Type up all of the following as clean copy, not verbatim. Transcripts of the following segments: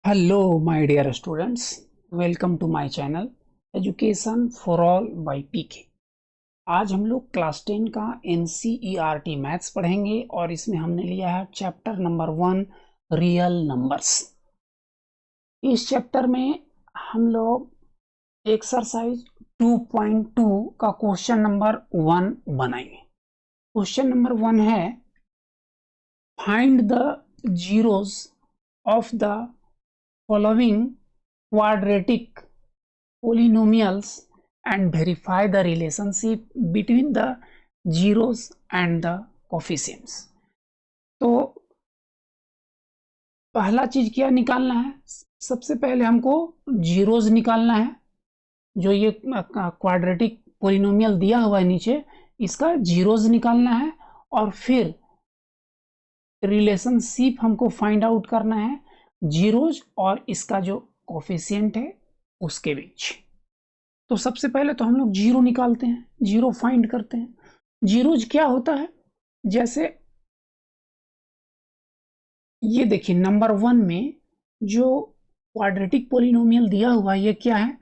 Hello my dear students, welcome to my channel education for all by PK. आज हम लोग class 10 का NCERT maths पढ़ेंगे और इसमें हमने लिया है चैप्टर नंबर 1 रियल नंबर्स। इस चैप्टर में हम लोग एक्सरसाइज 2.2 का क्वेश्चन नंबर 1 बनाएंगे। क्वेश्चन नंबर 1 है find the zeros of the following quadratic polynomials and verify the relationship between the zeros and the coefficients। तो पहला चीज क्या निकालना है? सबसे पहले हमको जीरोस निकालना है। जो ये क्वाड्रेटिक पोलिनोमियल दिया हुआ है नीचे, इसका जीरोस निकालना है और फिर रिलेशनशिप हमको फाइंड आउट करना है जीरोज और इसका जो कोफिशिएंट है उसके बीच। तो सबसे पहले तो हम लोग जीरो निकालते हैं, जीरो फाइंड करते हैं। जीरोज क्या होता है? जैसे ये देखिए नंबर 1 में जो क्वाड्रेटिक पोलिनोमियल दिया हुआ है ये क्या है?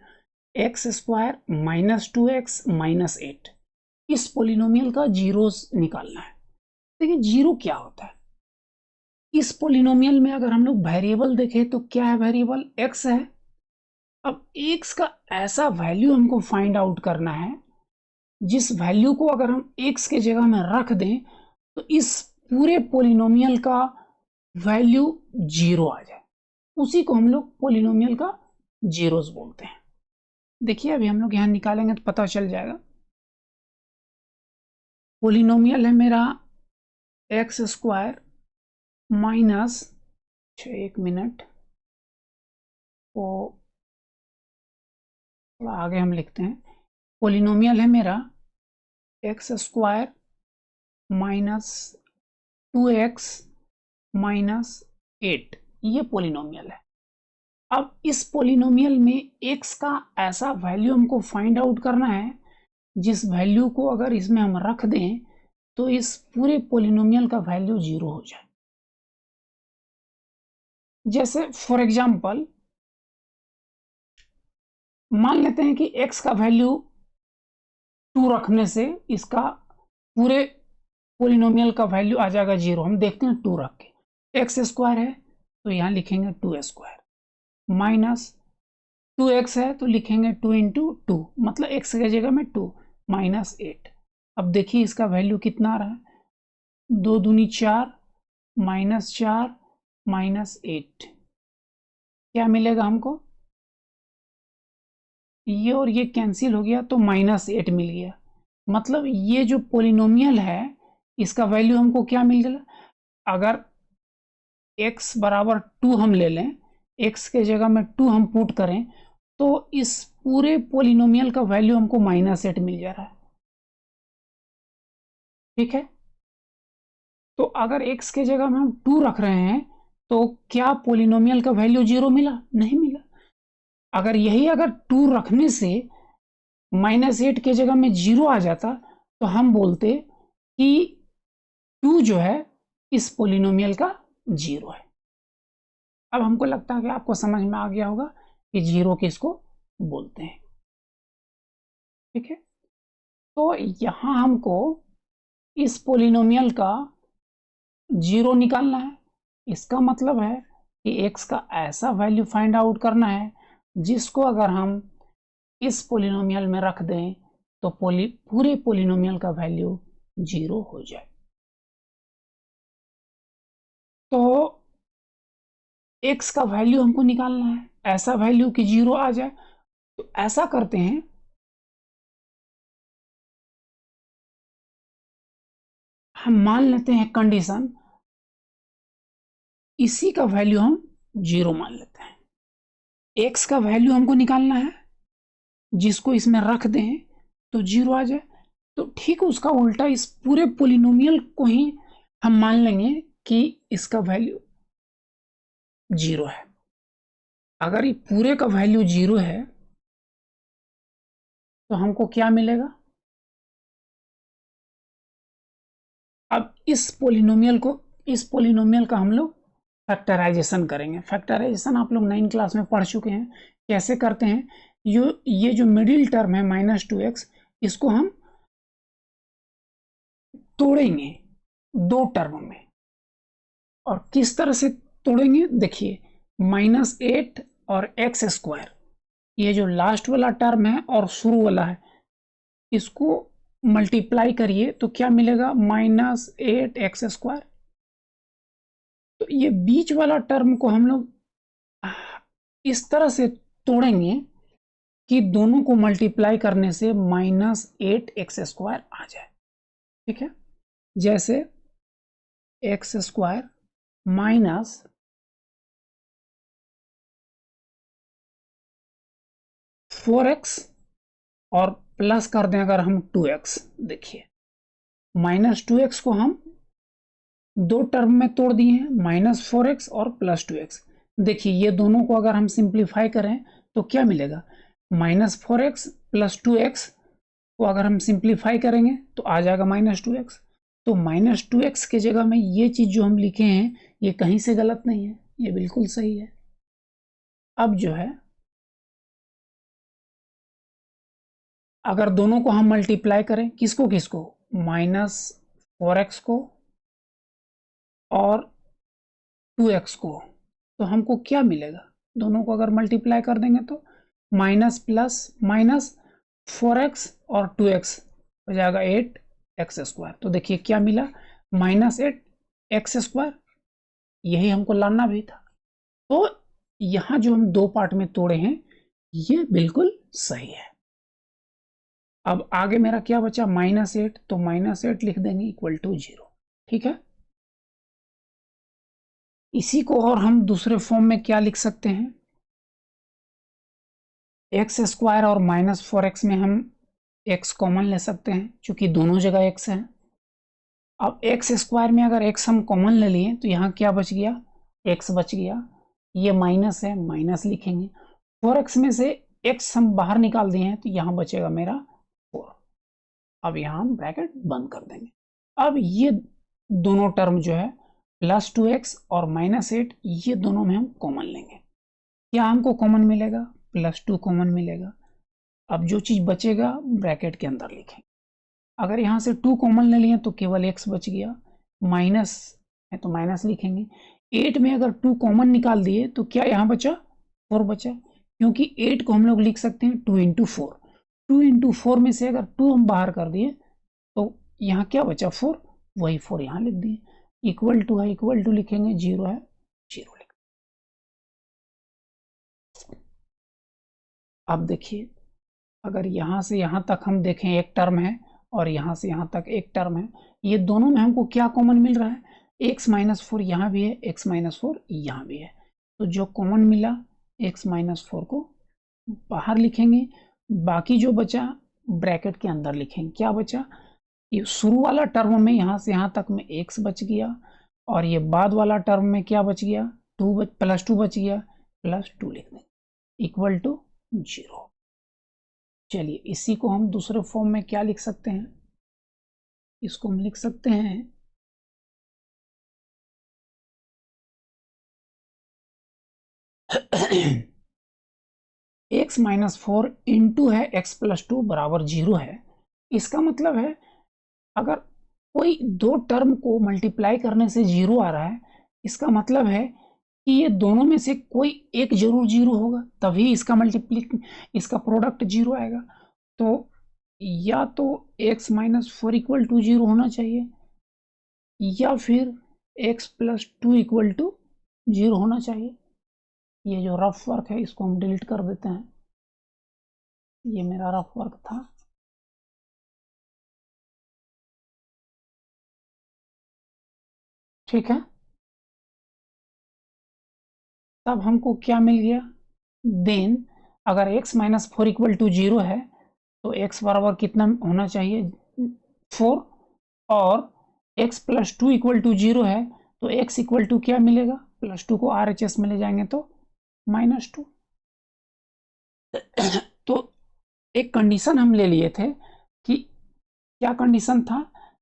X square minus 2x minus 8। इस पोलिनोमियल का जीरोज निकालना है। देखिए जीरो क्या होता है? इस पोलिनोमियल में अगर हम लोग वेरिएबल देखें तो क्या है? वेरिएबल x है। अब x का ऐसा वैल्यू हमको फाइंड आउट करना है जिस वैल्यू को अगर हम x के जगह में रख दें तो इस पूरे पोलिनोमियल का वैल्यू जीरो आ जाए। उसी को हम लोग पोलिनोमियल का जीरोस बोलते हैं। देखिए अभी हम लोग यहां निकालेंगे तो पता चल जाएगा। पोलिनोमियल है मेरा एक्स स्क्वायर माइनस, एक मिनट को थोड़ा आगे हम लिखते हैं। पोलिनोमियल है मेरा x square minus 2x minus 8। ये पोलिनोमियल है। अब इस पोलिनोमियल में x का ऐसा वैल्यू हमको फाइंड आउट करना है जिस वैल्यू को अगर इसमें हम रख दें तो इस पूरे पोलिनोमियल का वैल्यू जीरो हो जाए। जैसे फॉर एग्जांपल मान लेते हैं कि x का वैल्यू 2 रखने से इसका पूरे पोलिनोमियल का वैल्यू आ जाएगा जीरो। हम देखते हैं 2 रख के। एक्स स्क्वायर है तो यहाँ लिखेंगे 2 स्क्वायर, माइनस 2x है तो लिखेंगे 2 इंटू 2, मतलब x की जगह में 2 माइनस 8। अब देखिए इसका वैल्यू कितना आ रहा है? 2 दूनी 4 माइनस 4 माइनस 8। क्या मिलेगा हमको? ये और ये कैंसिल हो गया तो माइनस 8 मिल गया। मतलब ये जो पोलिनोमियल है इसका वैल्यू हमको क्या मिल गया? अगर x बराबर 2 हम ले लें, x के जगह में 2 हम पुट करें तो इस पूरे पोलिनोमियल का वैल्यू हमको माइनस 8 मिल जा रहा है। ठीक है, तो अगर x के जगह में हम 2 रख रहे हैं तो क्या पोलिनोमियल का वैल्यू जीरो मिला? नहीं मिला। अगर यही अगर 2 रखने से माइनस 8 के जगह में जीरो आ जाता तो हम बोलते कि 2 जो है इस पोलिनोमियल का जीरो है। अब हमको लगता है कि आपको समझ में आ गया होगा कि जीरो किसको बोलते हैं। ठीक है, तो यहां हमको इस पोलिनोमियल का जीरो निकालना है। इसका मतलब है कि x का ऐसा वैल्यू फाइंड आउट करना है जिसको अगर हम इस पोलिनोमियल में रख दें तो पूरे पोलिनोमियल का वैल्यू जीरो हो जाए। तो x का वैल्यू हमको निकालना है, ऐसा वैल्यू कि जीरो आ जाए। तो ऐसा करते हैं, हम मान लेते हैं कंडीशन, इसी का वैल्यू हम जीरो मान लेते हैं। x का वैल्यू हमको निकालना है जिसको इसमें रख दें तो जीरो आ जाए। तो ठीक उसका उल्टा इस पूरे पोलिनोमियल को ही हम मान लेंगे कि इसका वैल्यू जीरो है। अगर ये पूरे का वैल्यू जीरो है तो हमको क्या मिलेगा? अब इस पोलिनोमियल का हम लोग फैक्टराइजेशन करेंगे। फैक्टराइजेशन आप लोग 9 क्लास में पढ़ चुके हैं, कैसे करते हैं। ये जो मिडिल टर्म है -2x, इसको हम तोड़ेंगे 2 टर्म में। और किस तरह से तोड़ेंगे, देखिए -8 और x², ये जो लास्ट वाला टर्म है और शुरू वाला है, इसको मल्टीप्लाई करिए तो क्या मिलेगा, -8x²। तो ये बीच वाला टर्म को हम लोग इस तरह से तोड़ेंगे कि दोनों को मल्टीप्लाई करने से -8x² आ जाए। ठीक है, जैसे x² माइनस 4x और प्लस कर दें अगर हम 2x। देखिए -2x को हम 2 टर्म में तोड़ दिए हैं, -4x और +2x। देखिए ये दोनों को अगर हम सिंप्लीफाई करें तो क्या मिलेगा, -4x + 2x को अगर हम सिंप्लीफाई करेंगे तो आ जाएगा -2x। तो -2x के जगह में ये चीज़ जो हम लिखे हैं ये कहीं से गलत नहीं है, ये बिल्कुल सही है। अब जो है अगर दोनों को हम मल्टीप्लाई करें, किसको किसको, -4x को और 2x को, तो हमको क्या मिलेगा, दोनों को अगर मल्टीप्लाई कर देंगे तो माइनस प्लस माइनस 4x और 2x हो जाएगा 8x²। तो देखिए क्या मिला, -8x², यही हमको लाना भी था। तो यहाँ जो हम 2 पार्ट में तोड़े हैं ये बिल्कुल सही है। अब आगे मेरा क्या बचा, -8, तो -8 लिख देंगे =0। ठीक है, इसी को और हम दूसरे फॉर्म में क्या लिख सकते हैं, x² और -4x में हम x कॉमन ले सकते हैं क्योंकि दोनों जगह x है। अब x² में अगर x हम कॉमन ले लिए तो यहाँ क्या बच गया, x बच गया, ये माइनस है, माइनस लिखेंगे। 4x में से x हम बाहर निकाल दिए हैं तो यहाँ बचेगा मेरा 4। अब यहाँ हम ब्रैकेट बंद कर देंगे। अब ये दोनों टर्म जो है +2x और -8, ये दोनों में हम कॉमन लेंगे। क्या हमको कॉमन मिलेगा, +2 कॉमन मिलेगा। अब जो चीज़ बचेगा ब्रैकेट के अंदर लिखेंगे। अगर यहाँ से 2 कॉमन ले लिए तो केवल x बच गया, माइनस है तो माइनस लिखेंगे। 8 में अगर 2 कॉमन निकाल दिए तो क्या यहाँ बचा, 4 बचा, क्योंकि 8 को हम लोग लिख सकते हैं 2 × 4। 2 × 4 में से अगर 2 हम बाहर कर दिए तो यहाँ क्या बचा, 4, वही 4 यहाँ लिख दिए। इक्वल टू है, इक्वल टू लिखेंगे, 0 है, 0 लिख। अब देखिए अगर यहाँ से यहाँ तक हम देखें एक टर्म है और यहाँ से यहाँ तक एक टर्म है, ये दोनों में हमको क्या कॉमन मिल रहा है, x - 4 यहाँ भी है, x - 4 यहाँ भी है। तो जो कॉमन मिला x - 4 को बाहर लिखेंगे, बाकी जो बचा ब्रैकेट के अंदर लिखेंगे। क्या बचा, ये शुरू वाला टर्म में यहाँ से यहाँ तक में x बच गया और ये बाद वाला टर्म में क्या बच गया, +2 बच गया, +2 लिख देंगे, इक्वल टू 0। चलिए इसी को हम दूसरे फॉर्म में क्या लिख सकते हैं, इसको हम लिख सकते हैं x - 4 इंटू है x + 2 = 0 है। इसका मतलब है अगर कोई 2 टर्म को मल्टीप्लाई करने से 0 आ रहा है, इसका मतलब है कि ये दोनों में से कोई एक जरूर 0 होगा, तभी इसका इसका प्रोडक्ट 0 आएगा। तो या तो x - 4 = 0 होना चाहिए या फिर x + 2 = 0 होना चाहिए। ये जो रफ वर्क है इसको हम डिलीट कर देते हैं, ये मेरा रफ वर्क था। ठीक है, तब हमको क्या मिल गया, देन अगर x - 4 = 0 है तो x बराबर कितना होना चाहिए, 4, और x + 2 = 0 है तो x = क्या मिलेगा, +2 को RHS में ले जाएंगे तो -2। तो एक कंडीशन हम ले लिए थे कि क्या कंडीशन था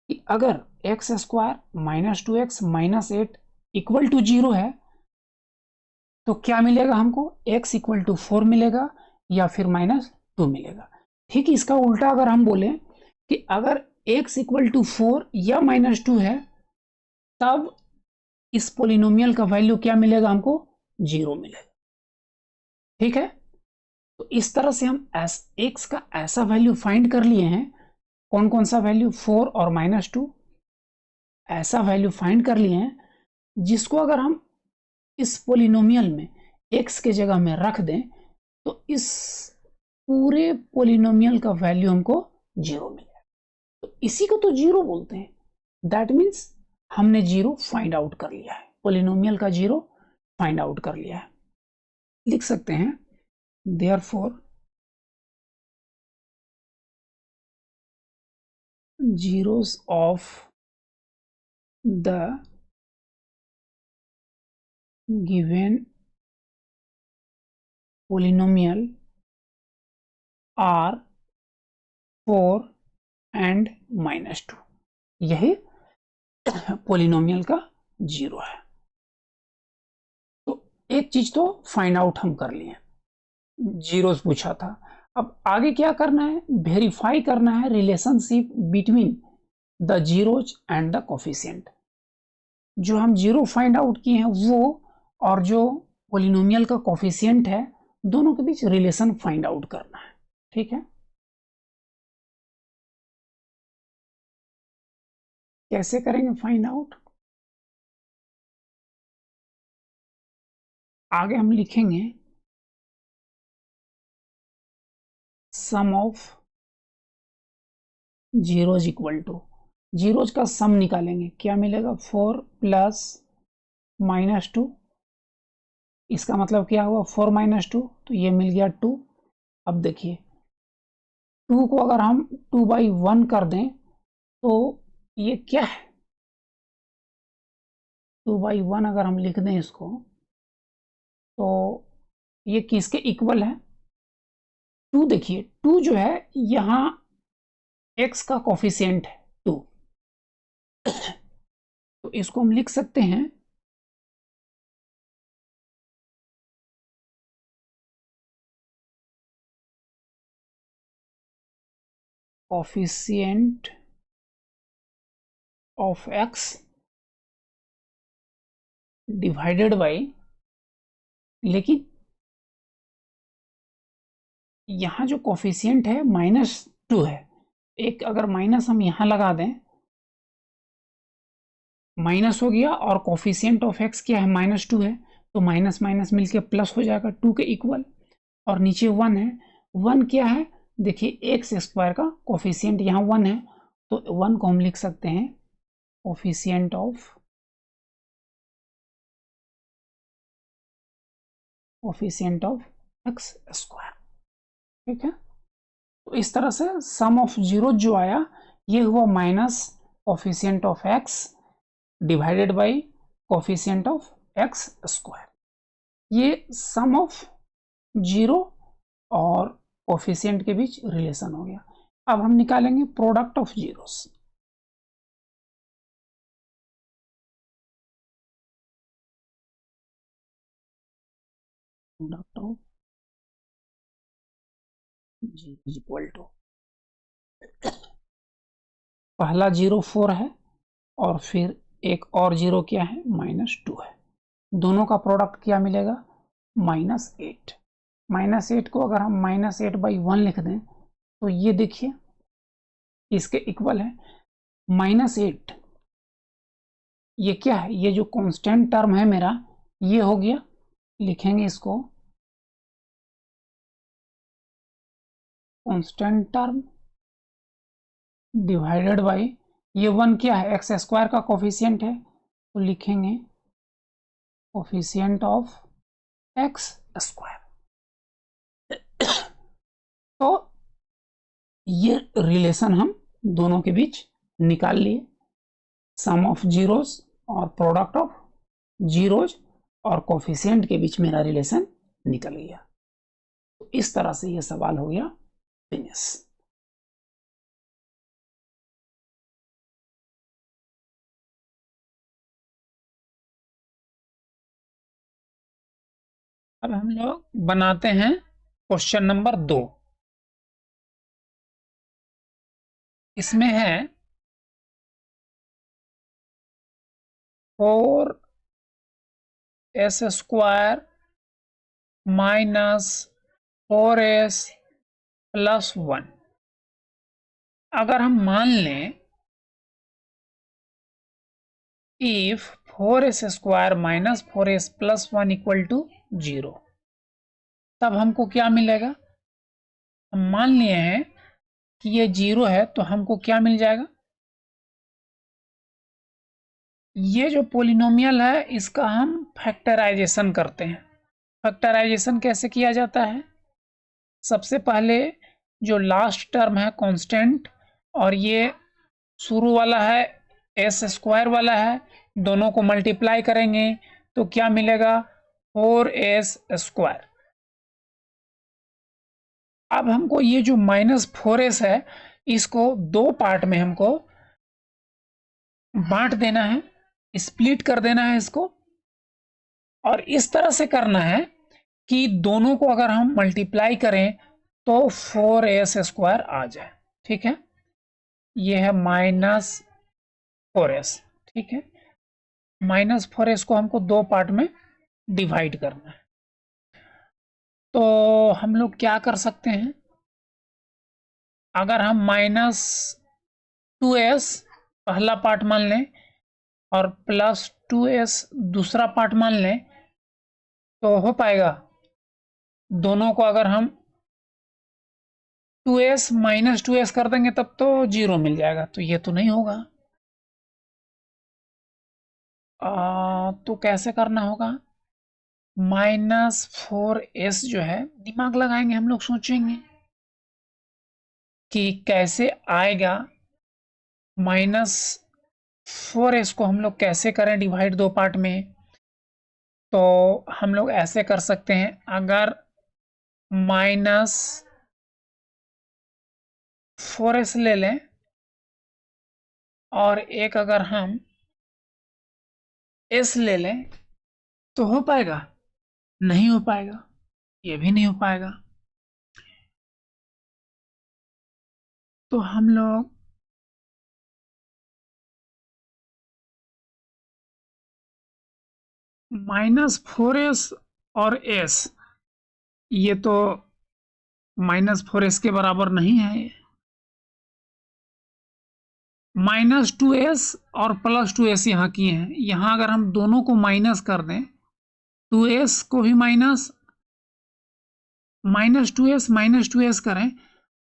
कि अगर x² - 2x - 8 = 0 है तो क्या मिलेगा हमको, x इक्वल टू 4 मिलेगा या फिर -2 मिलेगा। ठीक, इसका उल्टा अगर हम बोले कि अगर x इक्वल टू 4 या -2 है, तब इस पोलिनोमियल का वैल्यू क्या मिलेगा हमको, 0 मिलेगा। ठीक है, तो इस तरह से हम x का ऐसा वैल्यू फाइंड कर लिए हैं, कौन कौन सा वैल्यू, 4 और -2, ऐसा वैल्यू फाइंड कर लिए हैं जिसको अगर हम इस पोलिनोमियल में x के जगह में रख दें तो इस पूरे पोलिनोमियल का वैल्यू हमको 0 मिलेगा। तो इसी को तो 0 बोलते हैं। दैट मीन्स हमने 0 फाइंड आउट कर लिया है, पोलिनोमियल का 0 फाइंड आउट कर लिया है। लिख सकते हैं therefore zeros of the given polynomial are 4 and -2। यही पोलिनोमियल का 0 है। तो एक चीज तो फाइंड आउट हम कर लिए, जीरोस पूछा था। अब आगे क्या करना है, वेरीफाई करना है relationship between the zeros and the coefficient. जो हम 0 फाइंड आउट किए हैं वो और जो पोलिनोमियल का कोफिशिएंट है, दोनों के बीच रिलेशन फाइंड आउट करना है। ठीक है, कैसे करेंगे फाइंड आउट, आगे हम लिखेंगे sum of zeros equal to, zeros का सम निकालेंगे, क्या मिलेगा, 4 प्लस -2, इसका मतलब क्या हुआ, 4 -2, तो ये मिल गया 2। अब देखिए 2 को अगर हम 2/1 कर दें तो ये क्या है, 2/1 अगर हम लिख दें इसको तो ये किसके इक्वल है, 2। देखिए 2 जो है यहाँ x का कोफिशिएंट है 2, तो इसको हम लिख सकते हैं coefficient of x divided by, लेकिन यहाँ जो कोफिशिएंट है -2 है, एक अगर माइनस हम यहाँ लगा दें, माइनस हो गया, और कोफिशिएंट ऑफ x क्या है, -2 है, तो माइनस माइनस मिलके प्लस हो जाएगा 2 के इक्वल, और नीचे 1 है। 1 क्या है, देखिए एक्स स्क्वायर का कोफिशिएंट यहाँ 1 है, तो 1 को हम लिख सकते हैं कोफिशिएंट ऑफ एक्स स्क्वायर। ठीक है, तो इस तरह से सम ऑफ जीरो जो आया ये हुआ minus coefficient of x divided by coefficient of x square. ये सम ऑफ जीरो और कोफिशिएंट के बीच रिलेशन हो गया। अब हम निकालेंगे product of zeros. Product of जी इज इक्वल टू, पहला 0 4 है और फिर एक और 0 क्या है, -2 है, दोनों का प्रोडक्ट क्या मिलेगा, -8। -8 को अगर हम -8/1 लिख दें तो ये देखिए इसके इक्वल है। -8 ये क्या है, ये जो कांस्टेंट टर्म है मेरा ये हो गया, लिखेंगे इसको कांस्टेंट टर्म डिवाइडेड बाई, ये 1 क्या है, एक्स स्क्वायर का कोफिशिएंट है, तो लिखेंगे कोफिशिएंट ऑफ एक्स स्क्वायर। तो ये रिलेशन हम दोनों के बीच निकाल लिए, सम ऑफ जीरोस और प्रोडक्ट ऑफ जीरोज और कोफिशिएंट के बीच मेरा रिलेशन निकल गया। तो इस तरह से ये सवाल हो गया फिनिश। अब हम लोग बनाते हैं क्वेश्चन नंबर 2। इसमें है 4s² माइनस 4s+1। अगर हम मान लें if 4s² minus 4s+1 equal to 0, तब हमको क्या मिलेगा? हम मान लिए हैं कि ये 0 है, तो हमको क्या मिल जाएगा? ये जो पोलिनोमियल है इसका हम फैक्टराइजेशन करते हैं। फैक्टराइजेशन कैसे किया जाता है? सबसे पहले जो लास्ट टर्म है कांस्टेंट और ये शुरू वाला है s² वाला है, दोनों को मल्टीप्लाई करेंगे तो क्या मिलेगा? 4s²। अब हमको ये जो -4s है इसको दो पार्ट में हमको बांट देना है, स्प्लिट कर देना है इसको, और इस तरह से करना है कि दोनों को अगर हम मल्टीप्लाई करें तो 4s² आ जाए। ठीक है, ये है -4s। ठीक है, -4s को हमको दो पार्ट में डिवाइड करना है। तो हम लोग क्या कर सकते हैं? अगर हम -2s पहला पार्ट मान लें और +2s दूसरा पार्ट मान लें तो हो पाएगा? दोनों को अगर हम 2s -2s कर देंगे तब तो 0 मिल जाएगा, तो ये तो नहीं होगा। तो कैसे करना होगा? -4s जो है, दिमाग लगाएंगे हम लोग, सोचेंगे कि कैसे आएगा। -4s को हम लोग कैसे करें डिवाइड दो पार्ट में? तो हम लोग ऐसे कर सकते हैं, अगर -4s ले लें और एक अगर हम s ले लें तो हो पाएगा? नहीं हो पाएगा, ये भी नहीं हो पाएगा। तो हम लोग -4s और s, ये तो -4s के बराबर नहीं है। -2s और +2s यहाँ किए हैं, यहाँ अगर हम दोनों को माइनस कर दें, 2s को भी -2s करें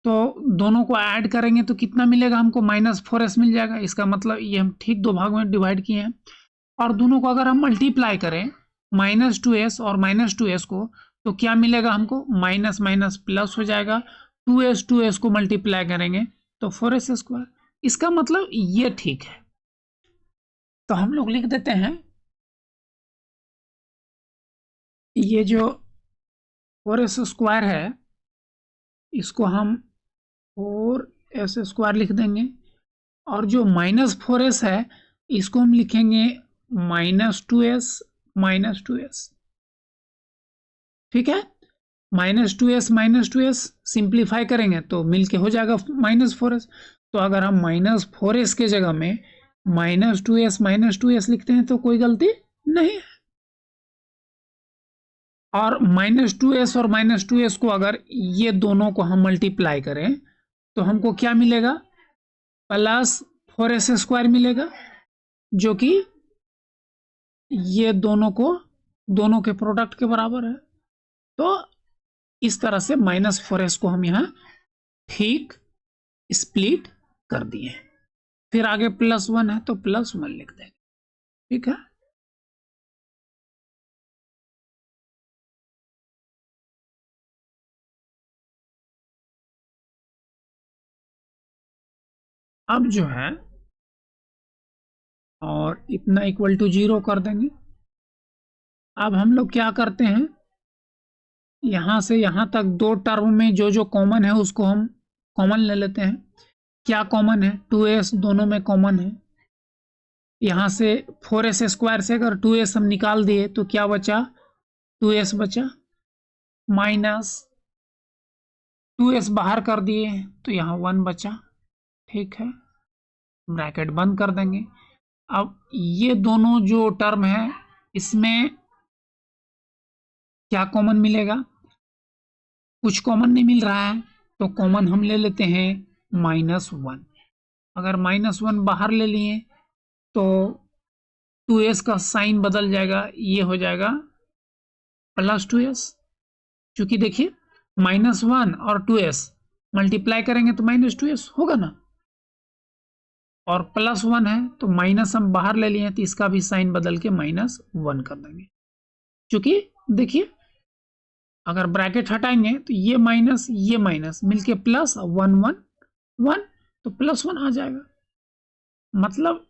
तो दोनों को ऐड करेंगे तो कितना मिलेगा हमको? -4s मिल जाएगा। इसका मतलब ये हम ठीक दो भाग में डिवाइड किए हैं। और दोनों को अगर हम मल्टीप्लाई करें -2s और -2s को, तो क्या मिलेगा हमको? माइनस माइनस प्लस हो जाएगा। 2s को मल्टीप्लाई करेंगे तो 4s²। इसका मतलब ये ठीक है। तो हम लोग लिख देते हैं, ये जो 4s² है इसको हम 4s² लिख देंगे, और जो -4s है इसको हम लिखेंगे -2s। ठीक है, -2s सिंप्लीफाई करेंगे तो मिलके हो जाएगा -4s। तो अगर हम -4s के जगह में -2s लिखते हैं तो कोई गलती नहीं है। और -2s और -2s को अगर ये दोनों को हम मल्टीप्लाई करें तो हमको क्या मिलेगा? +4s² मिलेगा, जो कि ये दोनों के प्रोडक्ट के बराबर है। तो इस तरह से -4s को हम यहाँ ठीक स्प्लिट कर दिए। फिर आगे +1 है तो +1 लिख देंगे। ठीक है, अब जो है और इतना इक्वल टू 0 कर देंगे। अब हम लोग क्या करते हैं, यहां से यहां तक दो टर्म में जो जो कॉमन है उसको हम कॉमन ले लेते हैं। क्या कॉमन है? 2s दोनों में कॉमन है। यहां से 4s² से अगर 2s हम निकाल दिए तो क्या बचा? 2s बचा। माइनस 2s बाहर कर दिए तो यहाँ 1 बचा। ठीक है, ब्रैकेट बंद कर देंगे। अब ये दोनों जो टर्म है इसमें क्या कॉमन मिलेगा? कुछ कॉमन नहीं मिल रहा है, तो कॉमन हम ले लेते हैं -1। अगर -1 बाहर ले लिए तो 2s का साइन बदल जाएगा, ये हो जाएगा +2s। क्योंकि देखिए -1 और 2s मल्टीप्लाई करेंगे तो -2s होगा ना, और +1 है तो माइनस हम बाहर ले लिए तो इसका भी साइन बदल के -1 कर देंगे। क्योंकि देखिए अगर ब्रैकेट हटाएंगे तो ये माइनस मिलके प्लस 1 तो +1 आ जाएगा। मतलब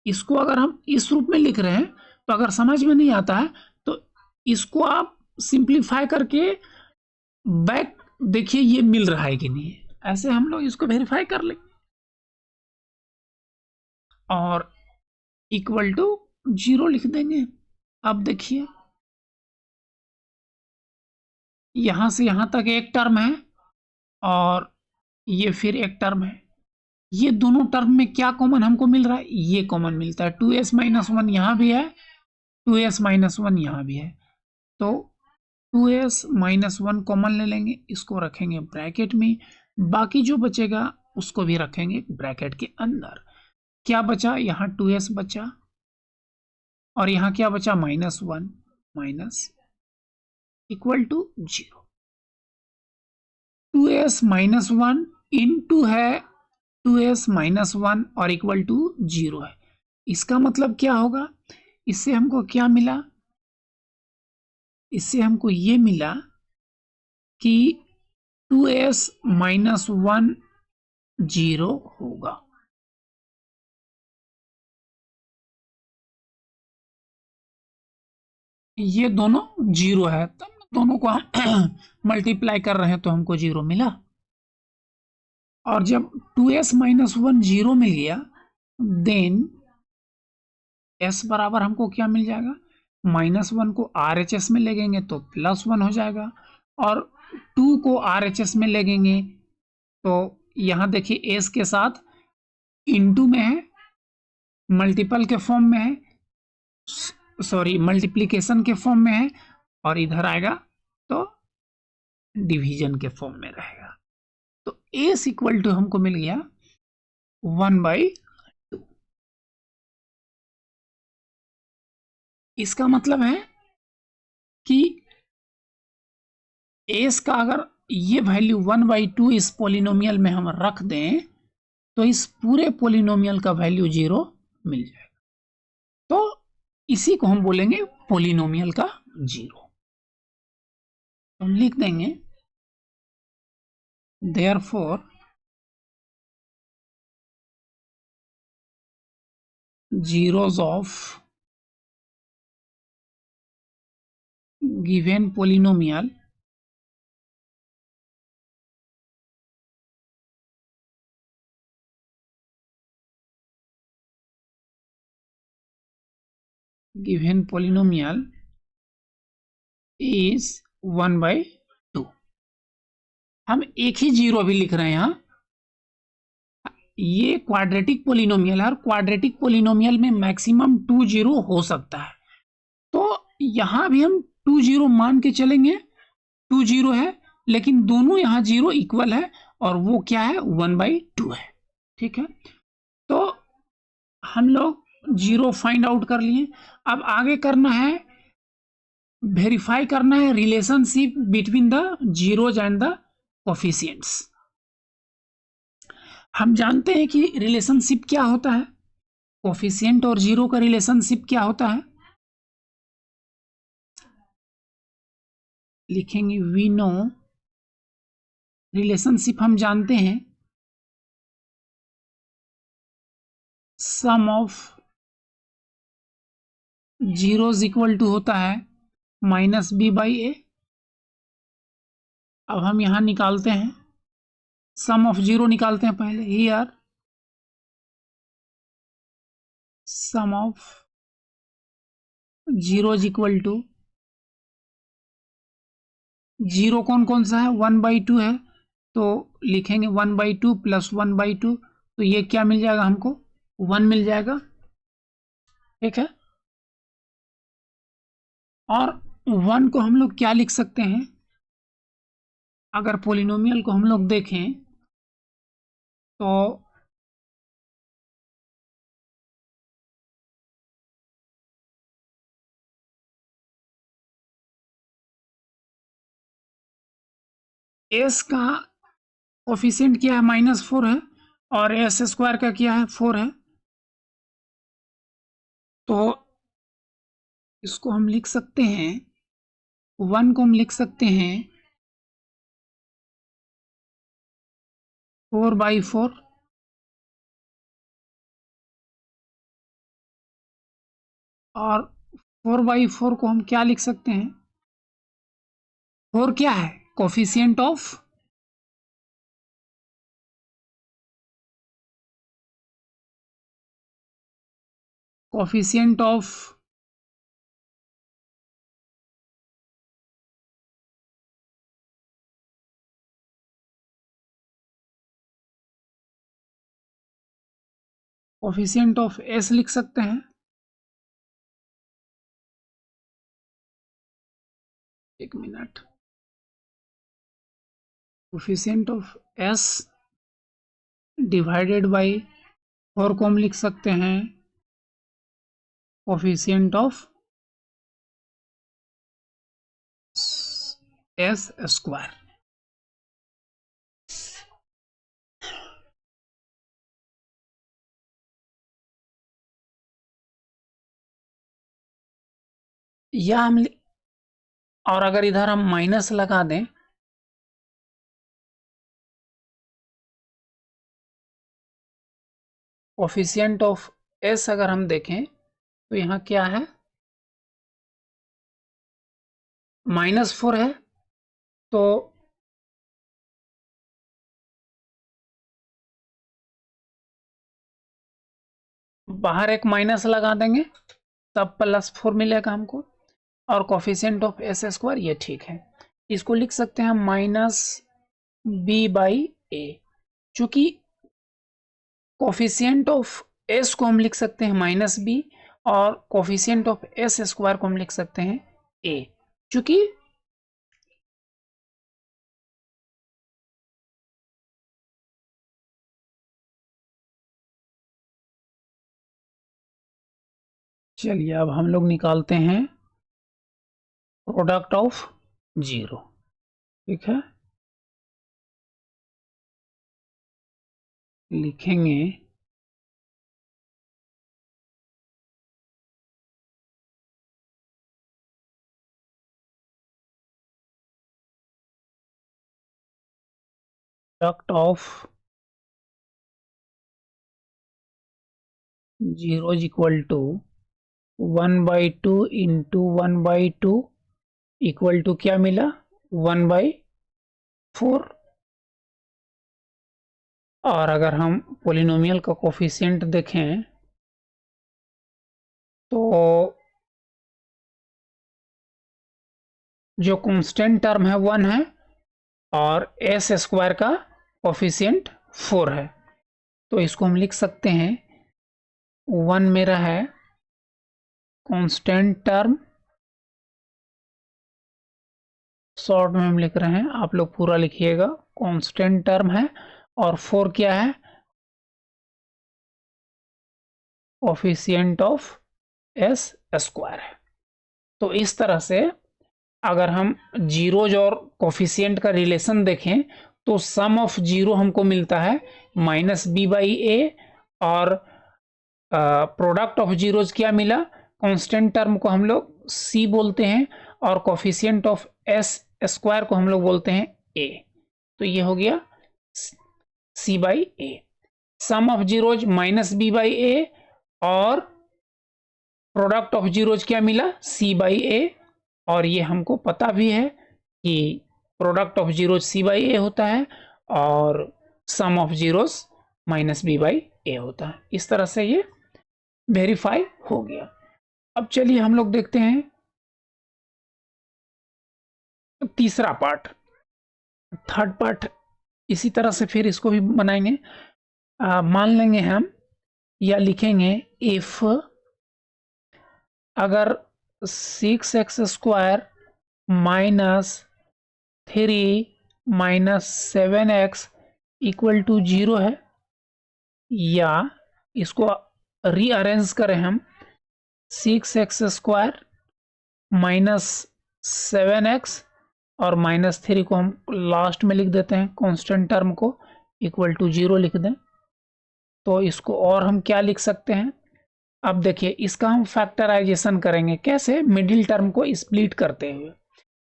इसको अगर हम इस रूप में लिख रहे हैं तो अगर समझ में नहीं आता है तो इसको आप सिंप्लीफाई करके बैक देखिए ये मिल रहा है कि नहीं, ऐसे हम लोग इसको वेरीफाई कर लेंगे। और इक्वल टू 0 लिख देंगे। अब देखिए यहां से यहां तक एक टर्म है और ये फिर एक टर्म है। ये दोनों टर्म में क्या कॉमन हमको मिल रहा है? ये कॉमन मिलता है। 2s - 1 यहां भी है, 2s - 1 यहां भी है, तो 2s - 1 कॉमन ले लेंगे, इसको रखेंगे ब्रैकेट में। बाकी जो बचेगा उसको भी रखेंगे ब्रैकेट के अंदर। क्या बचा? यहाँ 2s बचा और यहाँ क्या बचा? -1 minus equal to 0। 2s - 1 into है 2s - 1 और इक्वल टू 0 है। इसका मतलब क्या होगा? इससे हमको क्या मिला? इससे हमको ये मिला कि 2s - 1 0 होगा। ये दोनों 0 है, तब दोनों को हम मल्टीप्लाई कर रहे हैं तो हमको 0 मिला। और जब 2s - 1 0 मिल गया देन s बराबर हमको क्या मिल जाएगा? -1 को RHS में लगेंगे तो +1 हो जाएगा और 2 को RHS में लगेंगे तो यहां देखिए s के साथ इनटू में है, मल्टीपल के फॉर्म में है, सॉरी मल्टीप्लिकेशन के फॉर्म में है, और इधर आएगा तो डिवीजन के फॉर्म में रहेगा। तो s इक्वल टू हमको मिल गया 1/2। इसका मतलब है कि s का अगर ये वैल्यू 1/2 इस पोलिनोमियल में हम रख दें तो इस पूरे पोलिनोमियल का वैल्यू 0 मिल जाएगा। तो इसी को हम बोलेंगे पोलिनोमियल का 0। हम लिख देंगे therefore zeros of given polynomial is 1/2। हम एक ही 0 अभी लिख रहे हैं यहाँ। ये क्वाड्रेटिक पोलिनोमियल है और क्वाड्रेटिक पोलिनोमियल में मैक्सिमम 2 0 हो सकता है, तो यहां भी हम 2 0 मान के चलेंगे। 2 0 है लेकिन दोनों यहाँ 0 इक्वल है और वो क्या है? 1/2 है। ठीक है, तो हम लोग 0 फाइंड आउट कर लिए। अब आगे करना है, वेरीफाई करना है relationship between the zeros and the coefficients. हम जानते हैं कि रिलेशनशिप क्या होता है, कोफिशिएंट और जीरो का रिलेशनशिप क्या होता है। लिखेंगे वी नो, रिलेशनशिप हम जानते हैं sum of zeros equal to होता है -b/a। अब हम यहां निकालते हैं सम ऑफ जीरो, निकालते हैं पहले। Here sum of zero is equal to zero कौन कौन सा है, 1/2 है, तो लिखेंगे 1/2 प्लस 1/2, तो ये क्या मिल जाएगा हमको, 1 मिल जाएगा। ठीक है, और 1 को हम लोग क्या लिख सकते हैं, अगर पोलिनोमियल को हम लोग देखें तो एस का कोफिशिएंट क्या है, -4 है, और एस स्क्वायर का क्या है, 4 है, तो इसको हम लिख सकते हैं, 1 को हम लिख सकते हैं 4/4, और 4/4 को हम क्या लिख सकते हैं, 4 क्या है, coefficient of coefficient of coefficient of S लिख सकते हैं। एक minute, coefficient of S divided by 4 को हम लिख सकते हैं कोफिशिएंट ऑफ एस स्क्वायर। या हम, और अगर इधर हम माइनस लगा दें, कोफिशिएंट ऑफ एस अगर हम देखें तो यहाँ क्या है, -4 है, तो बाहर एक माइनस लगा देंगे तब +4 मिलेगा हमको, और कोफिशिएंट ऑफ एस स्क्वायर ये ठीक है। इसको लिख सकते हैं -b/a, चूंकि कोफिशिएंट ऑफ एस को हम लिख सकते हैं -b, और कोफिशिएंट ऑफ एस स्क्वायर को हम लिख सकते हैं a, चूंकि चलिए अब हम लोग निकालते हैं प्रोडक्ट ऑफ 0। ठीक है, लिखेंगे product of 0 is equal to 1/2 into 1/2 equal to क्या मिला, 1/4। और अगर हम पोलिनोमियल का कोफिशिएंट देखें तो जो कांस्टेंट टर्म है 1 है, और एस स्क्वायर का कोफिशिएंट 4 है, तो इसको हम लिख सकते हैं 1 मेरा है कांस्टेंट टर्म, शॉर्ट में हम लिख रहे हैं, आप लोग पूरा लिखिएगा, कांस्टेंट टर्म है, और 4 क्या है, कोफिशिएंट ऑफ एस स्क्वायर है। तो इस तरह से अगर हम जीरोज और कोफिशिएंट का रिलेशन देखें तो सम ऑफ जीरो हमको मिलता है -b/a, और प्रोडक्ट ऑफ जीरोज क्या मिला, कांस्टेंट टर्म को हम लोग c बोलते हैं, और कोफिशिएंट ऑफ एस स्क्वायर को हम लोग बोलते हैं a। तो ये हो गया c/a, some of zeros -b/a, और प्रोडक्ट ऑफ जीरोज क्या मिला, c/a, और ये हमको पता भी है कि प्रोडक्ट ऑफ जीरोज c/a होता है, और सम ऑफ जीरोज -b/a होता है। इस तरह से ये वेरीफाई हो गया। अब चलिए हम लोग देखते हैं तीसरा पार्ट, थर्ड पार्ट इसी तरह से फिर इसको भी बनाएंगे। मान लेंगे हम या लिखेंगे इफ अगर 6x² minus 3 minus 7x equal to 0 है, या इसको रीअरेंज करें हम 6x² माइनस 7x और माइनस 3 को हम लास्ट में लिख देते हैं, कांस्टेंट टर्म को इक्वल टू 0 लिख दें। तो इसको और हम क्या लिख सकते हैं, अब देखिए इसका हम फैक्टराइजेशन करेंगे कैसे, मिडिल टर्म को स्प्लिट करते हुए।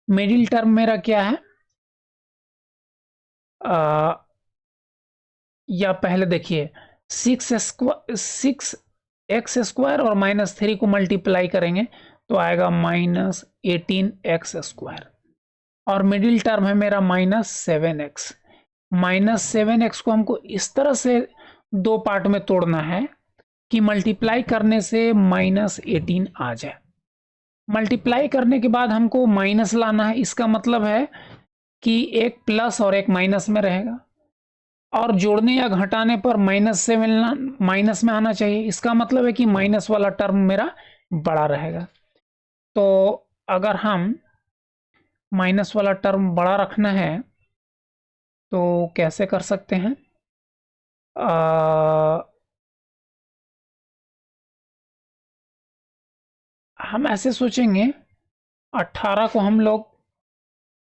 मिडिल टर्म मेरा क्या है, या पहले देखिए 6x² और माइनस 3 को मल्टीप्लाई करेंगे तो आएगा माइनस 18x², और मिडिल टर्म है मेरा माइनस 7x। माइनस 7x को हमको इस तरह से दो पार्ट में तोड़ना है कि मल्टीप्लाई करने से माइनस 18 आ जाए। मल्टीप्लाई करने के बाद हमको माइनस लाना है, इसका मतलब है कि एक प्लस और एक माइनस में रहेगा, और जोड़ने या घटाने पर माइनस से मिलना, माइनस में आना चाहिए। इसका मतलब है कि माइनस वाला टर्म मेरा बड़ा रहेगा। तो अगर हम माइनस वाला टर्म बड़ा रखना है तो कैसे कर सकते हैं, हम ऐसे सोचेंगे 18 को हम लोग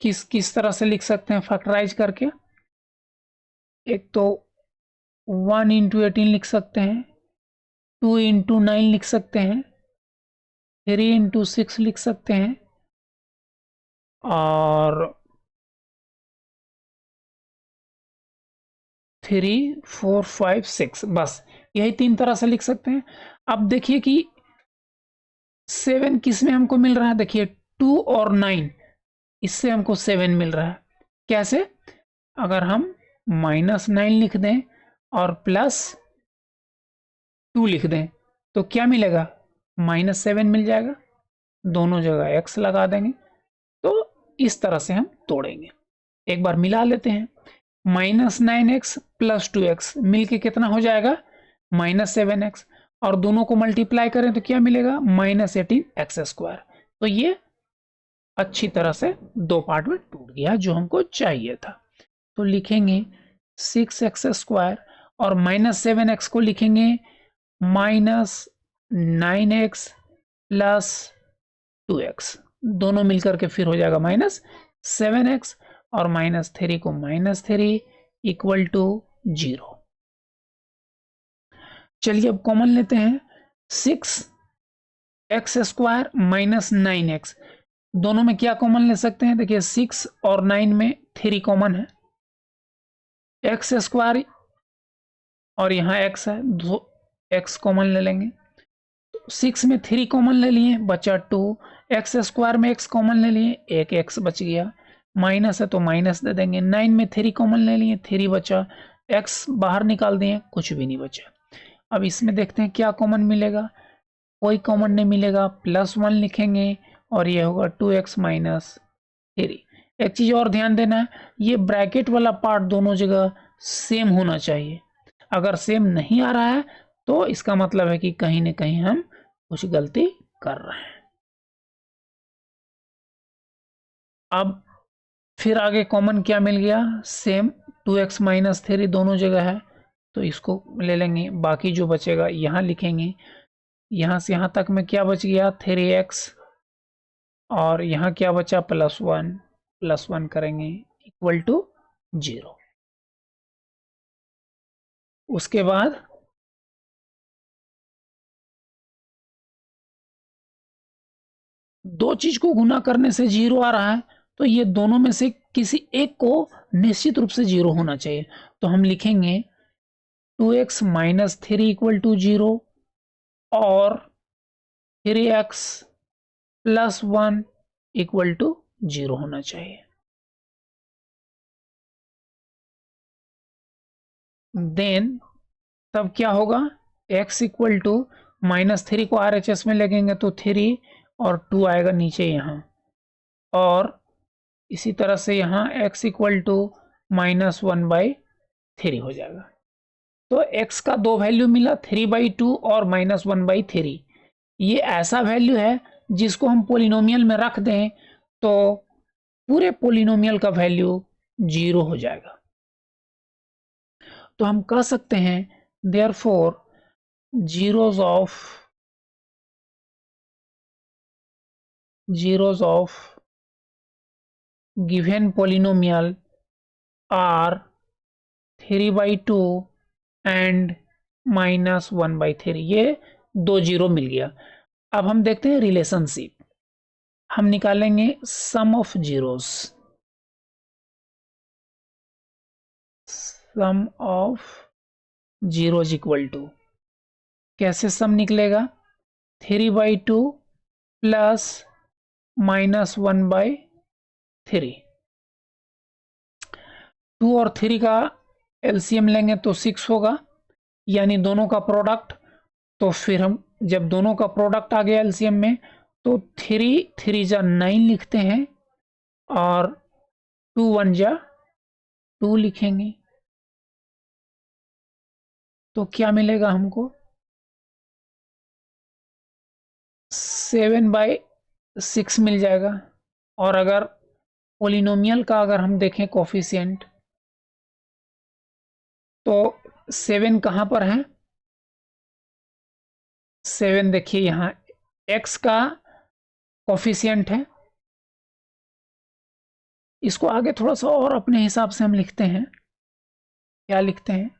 किस किस तरह से लिख सकते हैं फैक्टराइज करके। एक तो 1 इंटू 18 लिख सकते हैं, 2 इंटू 9 लिख सकते हैं, 3 इंटू 6 लिख सकते हैं, और 3 4 5 6, बस यही 3 तरह से लिख सकते हैं। अब देखिए कि 7 किस में हमको मिल रहा है, देखिए 2 और 9, इससे हमको 7 मिल रहा है। कैसे, अगर हम -9 लिख दें और +2 लिख दें तो क्या मिलेगा, -7 मिल जाएगा। दोनों जगह x लगा देंगे तो इस तरह से हम तोड़ेंगे। एक बार मिला लेते हैं, -9x + 2x मिलके कितना हो जाएगा, -7x, और दोनों को मल्टीप्लाई करें तो क्या मिलेगा, -18x²। तो ये अच्छी तरह से दो पार्ट में टूट गया जो हमको चाहिए था। तो लिखेंगे 6x² और -7x को लिखेंगे -9x + 2x, दोनों मिलकर के फिर हो जाएगा -7x, और -3 को -3 इक्वल टू 0। चलिए अब कॉमन लेते हैं, 6x² माइनस 9x, दोनों में क्या कॉमन ले सकते हैं, देखिए 6 और 9 में 3 कॉमन है, x² और यहाँ x है, दो x कॉमन ले लेंगे। तो 6 में 3 कॉमन ले लिए, बचा 2, x² में x कॉमन ले लिए, एक x बच गया, माइनस है तो माइनस दे देंगे। 9 में 3 कॉमन ले लिए, 3 बचा, x बाहर निकाल दिए, कुछ भी नहीं बचा। अब इसमें देखते हैं क्या कॉमन मिलेगा, कोई कॉमन नहीं मिलेगा, +1 लिखेंगे और ये होगा 2x - 3। एक चीज और ध्यान देना है, ये ब्रैकेट वाला पार्ट दोनों जगह सेम होना चाहिए। अगर सेम नहीं आ रहा है तो इसका मतलब है कि कहीं ना कहीं हम कुछ गलती कर रहे हैं। अब फिर आगे कॉमन क्या मिल गया, सेम 2x - 3 दोनों जगह है, तो इसको ले लेंगे। बाकी जो बचेगा यहाँ लिखेंगे, यहाँ से यहाँ तक में क्या बच गया, 3x, और यहाँ क्या बचा, +1 करेंगे इक्वल टू 0। उसके बाद दो चीज को गुना करने से 0 आ रहा है, तो ये दोनों में से किसी एक को निश्चित रूप से 0 होना चाहिए। तो हम लिखेंगे 2x - 3 इक्वल टू 0 और 3x + 1 इक्वल टू 0 होना चाहिए। देन तब क्या होगा, x इक्वल टू -3 को RHS में लगेंगे तो 3 और 2 आएगा नीचे यहाँ, और इसी तरह से यहाँ x इक्वल टू -1/3 हो जाएगा। तो x का दो वैल्यू मिला, 3/2 और -1/3। ये ऐसा वैल्यू है जिसको हम पोलिनोमियल में रख दें तो पूरे पोलिनोमियल का वैल्यू 0 हो जाएगा। तो हम कह सकते हैं therefore zeros of given polynomial are 3/2 and -1/3। ये 2 जीरो मिल गया। अब हम देखते हैं रिलेशनशिप। हम निकालेंगे sum of zeros. Sum of zeros equal to, कैसे सम निकलेगा? 3/2 प्लस -1/3। 2 और 3 का एलसीएम लेंगे तो 6 होगा, यानी दोनों का प्रोडक्ट। तो फिर हम जब दोनों का प्रोडक्ट आ गया एलसीएम में तो 3 जा 9 लिखते हैं और 2 1 जा 2 लिखेंगे। तो क्या मिलेगा हमको? 7/6 मिल जाएगा। और अगर पोलिनोमियल का अगर हम देखें कोफिशिएंट तो 7 कहाँ पर है? 7 देखिए यहाँ x का कोफिशिएंट है। इसको आगे थोड़ा सा और अपने हिसाब से हम लिखते हैं। क्या लिखते हैं?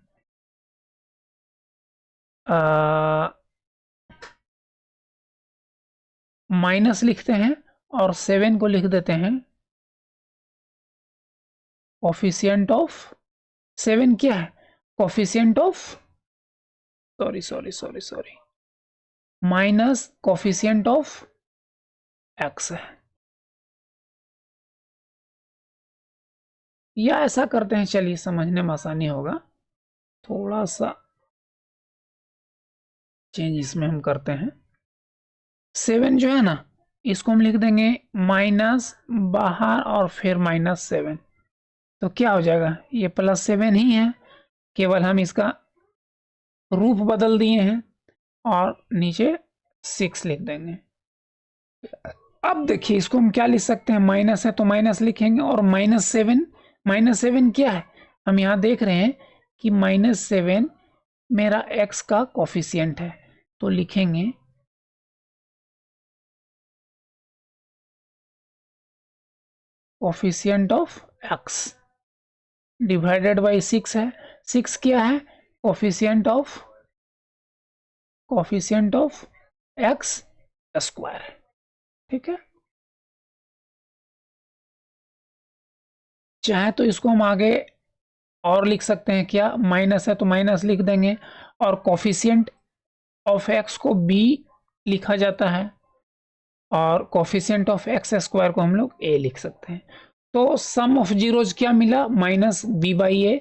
माइनस लिखते हैं और 7 को लिख देते हैं कोफिशिएंट ऑफ 7। क्या है? Coefficient of sorry minus coefficient of x है। या ऐसा करते हैं, चलिए समझने में आसानी होगा, थोड़ा सा चेंज इसमें हम करते हैं। 7 जो है ना, इसको हम लिख देंगे माइनस बाहर और फिर -7। तो क्या हो जाएगा? ये +7 ही है, केवल हम इसका रूप बदल दिए हैं और नीचे 6 लिख देंगे। अब देखिए इसको हम क्या लिख सकते हैं? माइनस है तो माइनस लिखेंगे और -7 क्या है? हम यहाँ देख रहे हैं कि -7 मेरा x का कोफिशिएंट है, तो लिखेंगे coefficient of x divided by 6 है। 6 क्या है? Coefficient of x square. ठीक है, चाहे तो इसको हम आगे और लिख सकते हैं। क्या? माइनस है तो माइनस लिख देंगे और कोफिशिएंट ऑफ x को b लिखा जाता है और कोफिशिएंट ऑफ x स्क्वायर को हम लोग a लिख सकते हैं। तो सम ऑफ जीरोज क्या मिला? -b/a।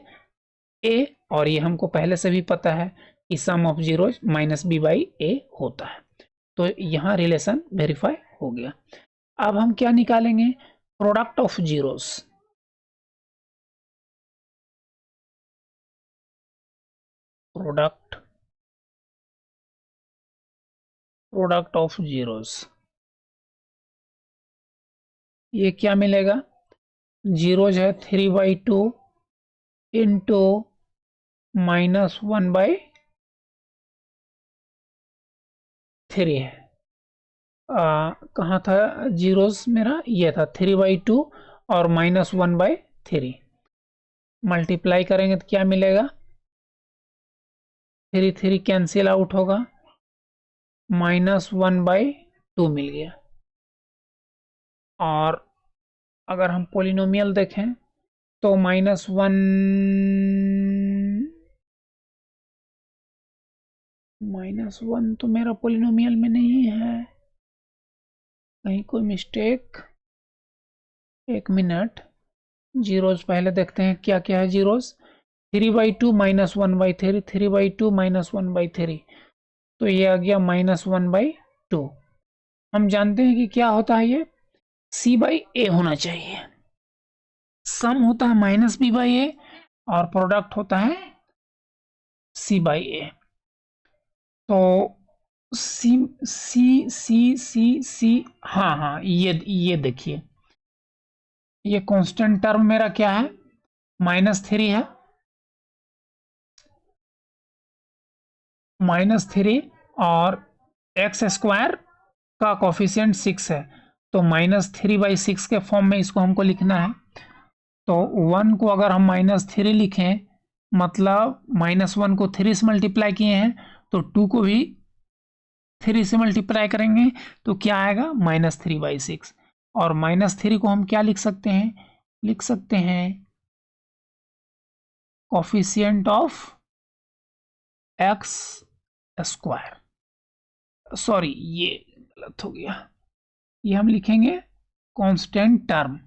और ये हमको पहले से भी पता है कि सम ऑफ जीरोज -b/a होता है। तो यहाँ रिलेशन वेरीफाई हो गया। अब हम क्या निकालेंगे? Product of zeros. Product of zeros, ये क्या मिलेगा? जीरोज है 3/2 इंटू -1/3 है। कहाँ था जीरोस मेरा? ये था 3/2 और -1/3। मल्टीप्लाई करेंगे तो क्या मिलेगा? 3 कैंसिल आउट होगा, -1/2 मिल गया। और अगर हम पोलिनोमियल देखें तो -1 तो मेरा पोलिनोमियल में नहीं है, कहीं कोई मिस्टेक। एक मिनट, जीरोस पहले देखते हैं क्या क्या है जीरोस। 3/2 -1/3, 3/2 -1/3, तो ये आ गया -1/2। हम जानते हैं कि क्या होता है, ये c/a होना चाहिए। सम होता है माइनस बी बाई ए और प्रोडक्ट होता है सी बाई ए। तो सी सी सी सी सी, हाँ हाँ, ये देखिए, ये कांस्टेंट टर्म मेरा क्या है, -3 है, -3, और एक्स स्क्वायर का कोफिशिएंट 6 है, तो -3/6 के फॉर्म में इसको हमको लिखना है। तो 1 को अगर हम -3 लिखें, मतलब -1 को 3 से मल्टीप्लाई किए हैं, तो 2 को भी 3 से मल्टीप्लाई करेंगे तो क्या आएगा, -3/6। और -3 को हम क्या लिख सकते हैं, लिख सकते हैं coefficient of x square, sorry ये गलत हो गया, ये हम लिखेंगे कांस्टेंट टर्म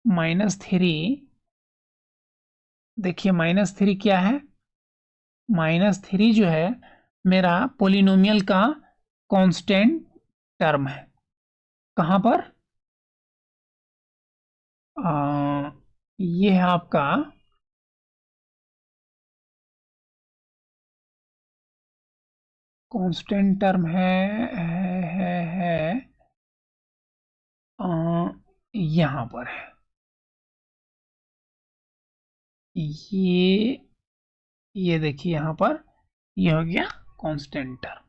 -3। देखिए -3 क्या है, -3 जो है मेरा पोलिनोमियल का कांस्टेंट टर्म है। कहाँ पर, ये है आपका कांस्टेंट टर्म है यहाँ पर है, ये देखिए यहाँ पर, ये हो गया कांस्टेंट टर्म।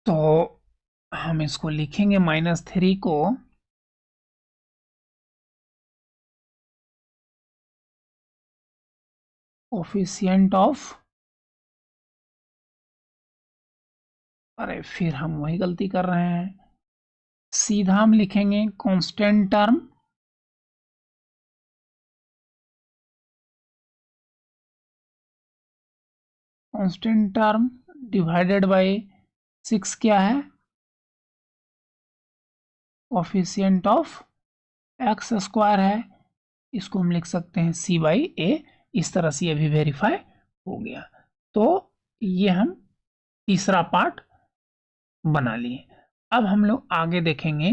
तो हम इसको लिखेंगे -3 को कोफिशिएंट ऑफ, अरे फिर हम वही गलती कर रहे हैं, सीधा हम लिखेंगे कांस्टेंट टर्म डिवाइडेड बाय 6 क्या है, कोफिशिएंट ऑफ एक्स स्क्वायर है, इसको हम लिख सकते हैं c/a। इस तरह से ये भी वेरीफाई हो गया। तो ये हम तीसरा पार्ट बना लिए। अब हम लोग आगे देखेंगे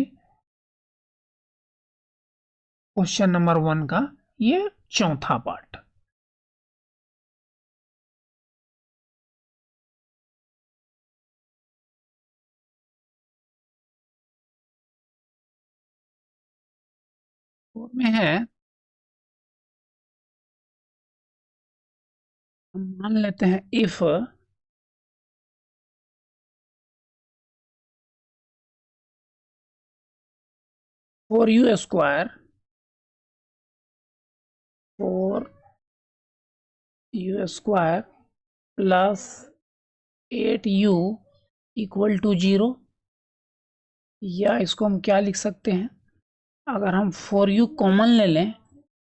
क्वेश्चन नंबर 1 का ये चौथा पार्ट। में है, हम मान लेते हैं if four u square plus 8u equal to 0, या इसको हम क्या लिख सकते हैं, अगर हम 4u कॉमन ले लें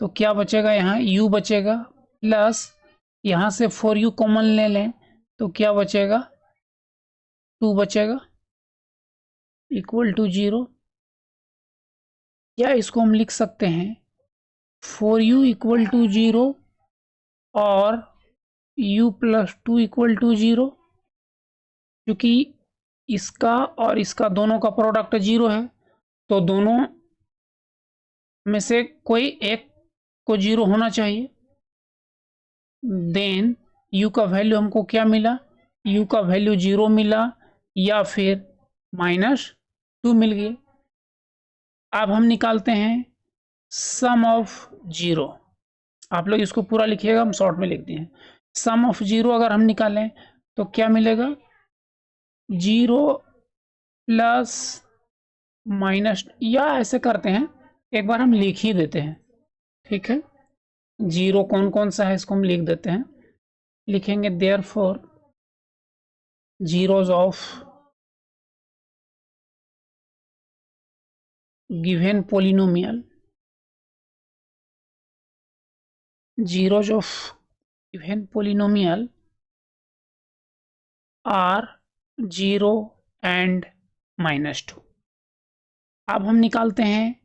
तो क्या बचेगा, यहाँ u बचेगा, प्लस यहाँ से 4u कॉमन ले लें तो क्या बचेगा, 2 बचेगा, इक्वल टू 0, या इसको हम लिख सकते हैं 4u इक्वल टू 0 और u प्लस 2 इक्वल टू 0, क्योंकि इसका और इसका दोनों का प्रोडक्ट 0 है, तो दोनों में से कोई एक को 0 होना चाहिए। देन u का वैल्यू हमको क्या मिला, u का वैल्यू 0 मिला या फिर -2 मिल गया। अब हम निकालते हैं सम ऑफ 0, आप लोग इसको पूरा लिखिएगा, हम शॉर्ट में लिख दिए हैं। सम ऑफ 0 अगर हम निकालें तो क्या मिलेगा, 0 प्लस माइनस, या ऐसे करते हैं एक बार हम लिख ही देते हैं, ठीक है, 0 कौन कौन सा है इसको हम लिख देते हैं, लिखेंगे therefore zeros of given polynomial, zeros of given polynomial are 0 and -2। अब हम निकालते हैं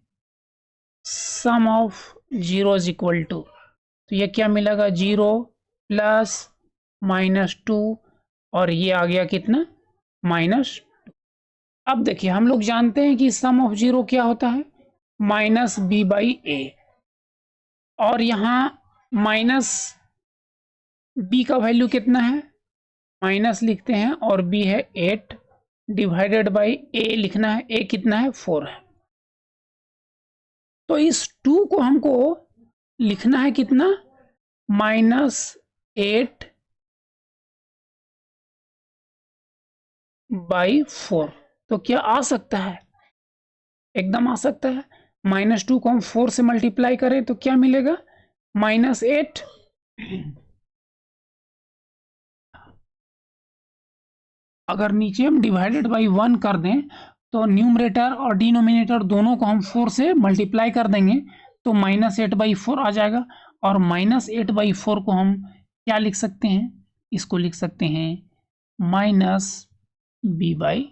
sum of zeros equal to, तो ये क्या मिलेगा, 0 प्लस -2 और ये आ गया कितना, -2। अब देखिए हम लोग जानते हैं कि सम ऑफ जीरो क्या होता है, माइनस बी बाई ए, और यहाँ माइनस बी का वैल्यू कितना है, माइनस लिखते हैं, और बी है 8 डिवाइडेड बाई ए लिखना है, ए कितना है 4 है। तो इस 2 को हमको लिखना है कितना, -8 बाई 4। तो क्या आ सकता है, एकदम आ सकता है। -2 को हम 4 से मल्टीप्लाई करें तो क्या मिलेगा, -8। अगर नीचे हम डिवाइडेड बाई 1 कर दें तो न्यूमरेटर और डिनोमिनेटर दोनों को हम 4 से मल्टीप्लाई कर देंगे तो -8/4 आ जाएगा। और -8/4 को हम क्या लिख सकते हैं, इसको लिख सकते हैं -b/a।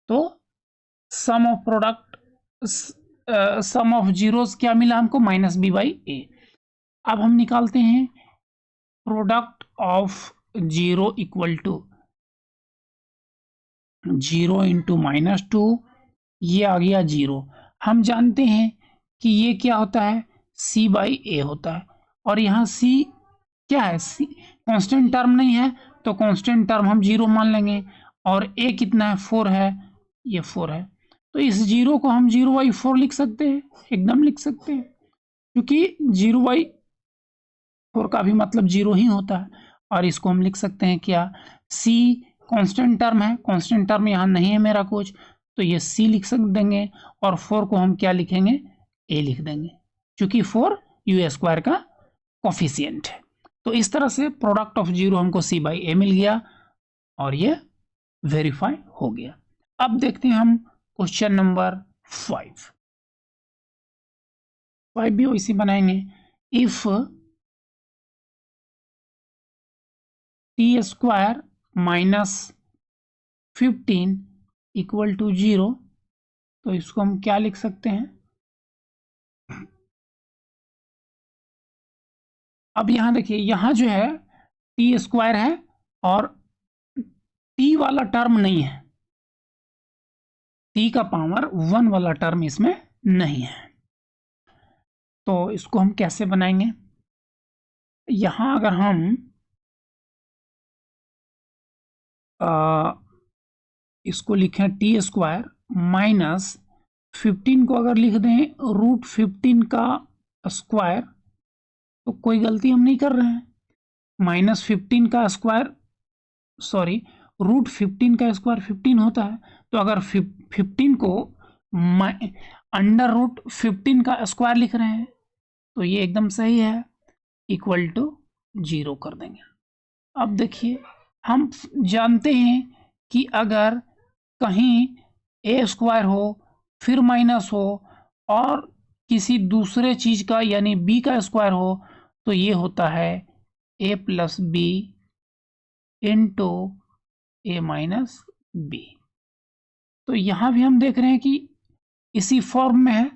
तो sum of product, sum of zeros क्या मिला हमको, -b/a। अब हम निकालते हैं product of zero equal to 0 into -2, ये आ गया 0। हम जानते हैं कि ये क्या होता है, c/a होता है, और यहाँ c क्या है, c कांस्टेंट टर्म नहीं है तो कांस्टेंट टर्म हम 0 मान लेंगे, और a कितना है 4 है, ये 4 है। तो इस 0 को हम 0/4 लिख सकते हैं, एकदम लिख सकते हैं, क्योंकि 0/4 का भी मतलब 0 ही होता है। और इसको हम लिख सकते हैं क्या, c कांस्टेंट टर्म है, कांस्टेंट टर्म यहाँ नहीं है मेरा कुछ, तो ये c लिख देंगे, और 4 को हम क्या लिखेंगे, a लिख देंगे, क्योंकि 4 u² का कोफिशिएंट है। तो इस तरह से प्रोडक्ट ऑफ जीरो हमको c/a मिल गया, और ये वेरीफाई हो गया। अब देखते हैं हम क्वेश्चन नंबर 5 भी इसी बनाएंगे। इफ t² -15 इक्वल टू 0, तो इसको हम क्या लिख सकते हैं, अब यहाँ देखिए, यहाँ जो है t² है और t वाला टर्म नहीं है, t का पावर 1 वाला टर्म इसमें नहीं है। तो इसको हम कैसे बनाएंगे, यहाँ अगर हम इसको लिखें t² -15 को अगर लिख दें √15 का स्क्वायर, तो कोई गलती हम नहीं कर रहे हैं। -15 का स्क्वायर, सॉरी, √15 का स्क्वायर 15 होता है, तो अगर 15 को √15 का स्क्वायर लिख रहे हैं तो ये एकदम सही है, इक्वल टू 0 कर देंगे। अब देखिए, हम जानते हैं कि अगर कहीं a² हो फिर माइनस हो और किसी दूसरे चीज का यानी b का स्क्वायर हो, तो ये होता है a + b into a - b। तो यहां भी हम देख रहे हैं कि इसी फॉर्म में है,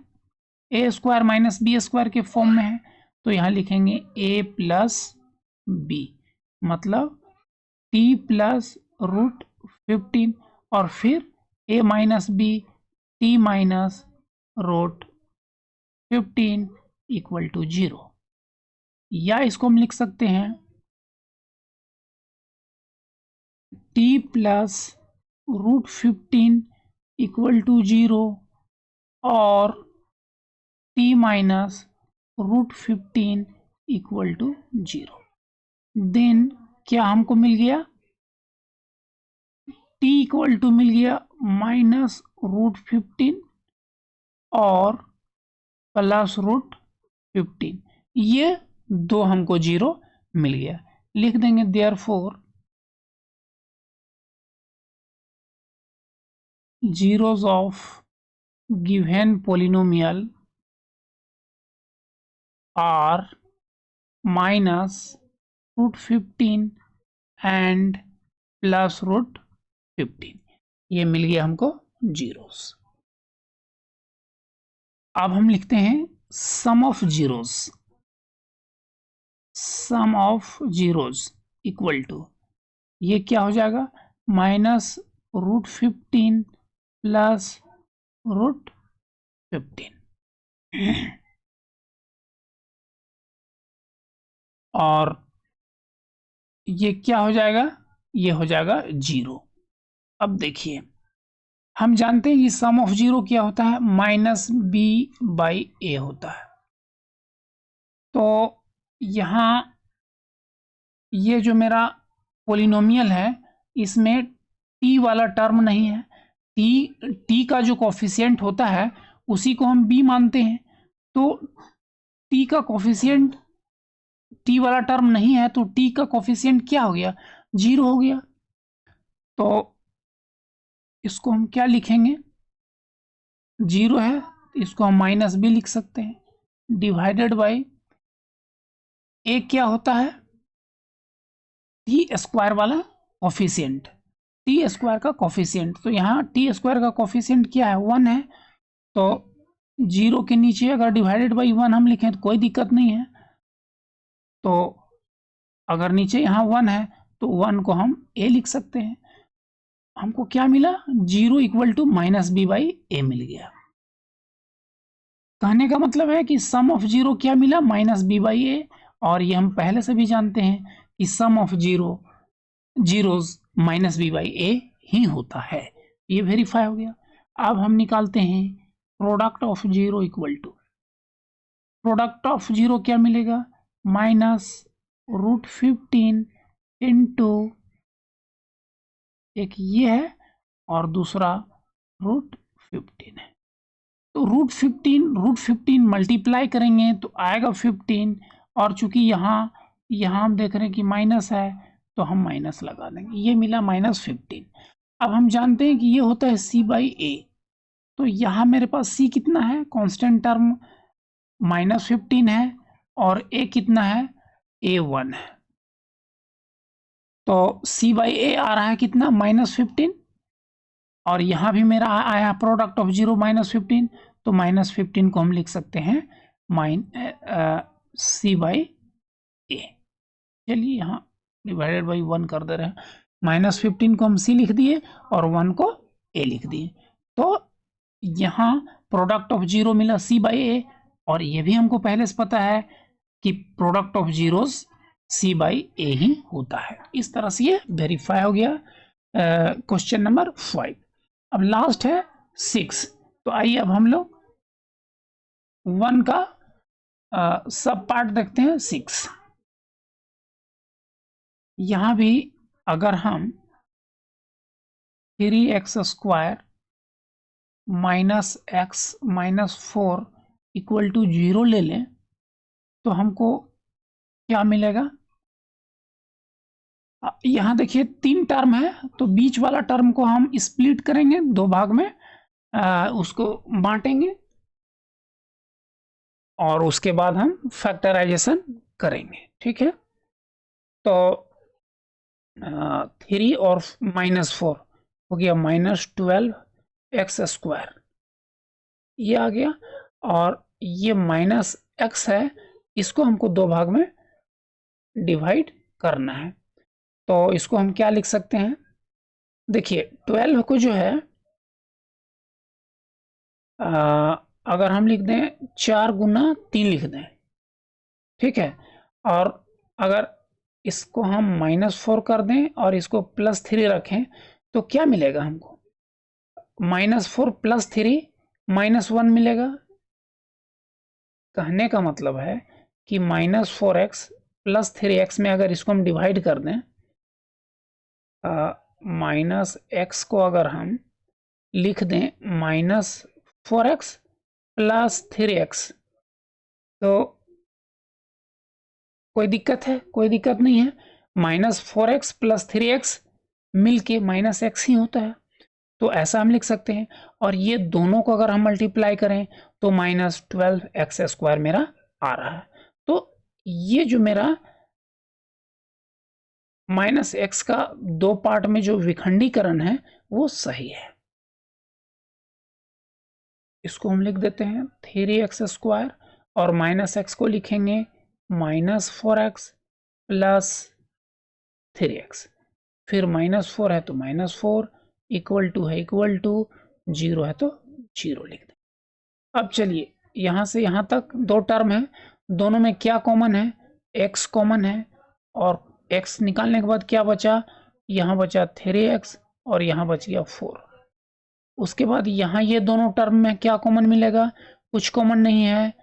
a² - b² के फॉर्म में है, तो यहां लिखेंगे a + b, मतलब t + √15 और फिर a - b t - √15 equal to 0। या इसको हम लिख सकते हैं t + √15 इक्वल टू 0 और t - √15 इक्वल टू 0। देन क्या हमको मिल गया, t इक्वल टू मिल गया -√15 और +√15, ये दो हमको 0 मिल गया। लिख देंगे therefore zeros of given polynomial are -√15 and +√15, ये मिल गया हमको जीरोस। अब हम लिखते हैं sum of zeros, sum of zeros equal to, ये क्या हो जाएगा, √15 प्लस √15 और ये क्या हो जाएगा, ये हो जाएगा 0। अब देखिए हम जानते हैं कि सम ऑफ 0 क्या होता है, -b/a होता है। तो यहाँ ये जो मेरा पोलिनोमियल है इसमें t वाला टर्म नहीं है, t का जो कोफिशिएंट होता है उसी को हम b मानते हैं। तो t का कोफिशिएंट t वाला टर्म नहीं है तो t का कोफिशिएंट क्या हो गया, 0 हो गया। तो इसको हम क्या लिखेंगे, 0 है इसको हम -b लिख सकते हैं, डिवाइडेड बाय a क्या होता है, t² वाला कोफिशिएंट, t² का कोफिशिएंट। तो यहाँ t² का कोफिशिएंट क्या है, 1 है। तो 0 के नीचे अगर डिवाइडेड बाई 1 हम लिखें तो कोई दिक्कत नहीं है। तो अगर नीचे यहाँ 1 है तो 1 को हम a लिख सकते हैं। हमको क्या मिला, 0 = -b/a मिल गया। कहने का मतलब है कि सम ऑफ 0 क्या मिला, -b/a। और ये हम पहले से भी जानते हैं कि सम ऑफ जीरोस -b/a ही होता है। ये वेरीफाई हो गया। अब हम निकालते हैं प्रोडक्ट ऑफ 0 = प्रोडक्ट ऑफ 0 क्या मिलेगा, -√15 इंटू एक ये है और दूसरा √15 है। तो √15 मल्टीप्लाई करेंगे तो आएगा 15, और चूंकि यहाँ हम देख रहे हैं कि माइनस है तो हम माइनस लगा देंगे, ये मिला -15। अब हम जानते हैं कि ये होता है c/a। तो यहाँ मेरे पास c कितना है, कांस्टेंट टर्म -15 है और a कितना है, a1 है। तो c/a आ रहा है कितना, -15, और यहाँ भी मेरा आया प्रोडक्ट ऑफ 0 -15। तो -15 को हम लिख सकते हैं c/a। चलिए यहाँ डिवाइडेड बाई 1 कर दे रहे हैं, -15 को हम c लिख दिए और 1 को a लिख दिए। तो यहाँ प्रोडक्ट ऑफ 0 मिला c/a, और ये भी हमको पहले से पता है कि प्रोडक्ट ऑफ जीरोस c/a ही होता है। इस तरह से ये वेरीफाई हो गया क्वेश्चन नंबर 5। अब लास्ट है 6। तो आइए अब हम लोग 1 का सब पार्ट देखते हैं, 6। यहाँ भी अगर हम 3x² - x - 4 = 0 ले लें तो हमको क्या मिलेगा। यहाँ देखिए 3 टर्म है, तो बीच वाला टर्म को हम स्प्लिट करेंगे 2 भाग में, उसको बांटेंगे और उसके बाद हम फैक्टराइजेशन करेंगे, ठीक है। तो 3 और -4 हो गया -12x², ये आ गया। और ये -x है, इसको हमको 2 भाग में डिवाइड करना है। तो इसको हम क्या लिख सकते हैं, देखिए 12 को जो है अगर हम लिख दें 4 × 3 लिख दें, ठीक है। और अगर इसको हम -4 कर दें और इसको +3 रखें तो क्या मिलेगा हमको, -4 + 3 -1 मिलेगा। कहने का मतलब है कि -4x + 3x में अगर इसको हम डिवाइड कर दें, -x को अगर हम लिख दें -4x + 3x, तो कोई दिक्कत है, कोई दिक्कत नहीं है। -4x + 3x मिलके -x ही होता है, तो ऐसा हम लिख सकते हैं। और ये दोनों को अगर हम मल्टीप्लाई करें तो -12x² मेरा आ रहा है। तो ये जो मेरा -x का 2 पार्ट में जो विखंडीकरण है वो सही है। इसको हम लिख देते हैं 3x² और -x को लिखेंगे -4x + 3x, फिर -4 है तो -4, इक्वल टू है इक्वल टू, 0 है तो 0 लिख दें। अब चलिए यहाँ से यहाँ तक दो टर्म है, दोनों में क्या कॉमन है, x कॉमन है, और x निकालने के बाद क्या बचा, यहाँ बचा 3x और यहाँ बच गया 4। उसके बाद यहाँ ये दोनों टर्म में क्या कॉमन मिलेगा, कुछ कॉमन नहीं है,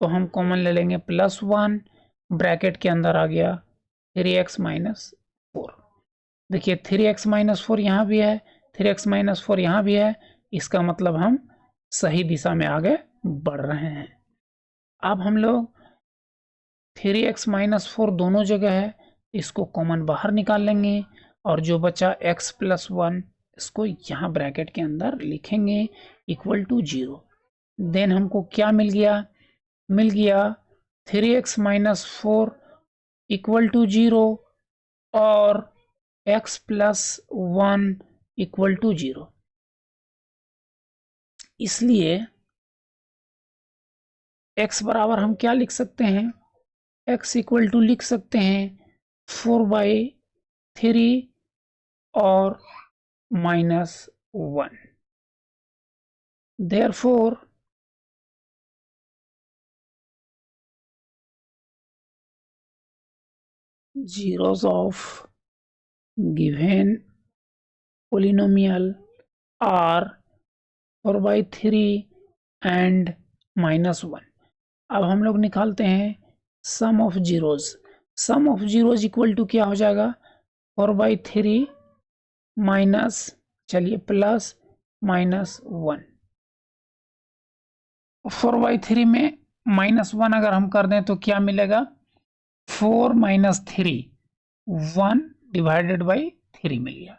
तो हम कॉमन ले लेंगे +1, ब्रैकेट के अंदर आ गया 3x - 4। देखिए 3x - 4 यहाँ भी है, 3x - 4 यहाँ भी है, इसका मतलब हम सही दिशा में आगे बढ़ रहे हैं। अब हम लोग 3x - 4 दोनों जगह है, इसको कॉमन बाहर निकाल लेंगे और जो बचा x + 1 इसको यहाँ ब्रैकेट के अंदर लिखेंगे इक्वल टू 0। देन हमको क्या मिल गया, 3x - 4 इक्वल टू 0 और x + 1 इक्वल टू 0। इसलिए x बराबर हम क्या लिख सकते हैं, x इक्वल टू लिख सकते हैं 4/3 और -1। Therefore zeros of given polynomial are 4/3 and -1। अब हम लोग निकालते हैं sum of zeros. Sum of zeros equal to क्या हो जाएगा, 4/3 माइनस, चलिए प्लस -1। 4/3 में -1 अगर हम कर दें तो क्या मिलेगा, 4 - 3, 1 डिवाइडेड बाई 3 मिल गया।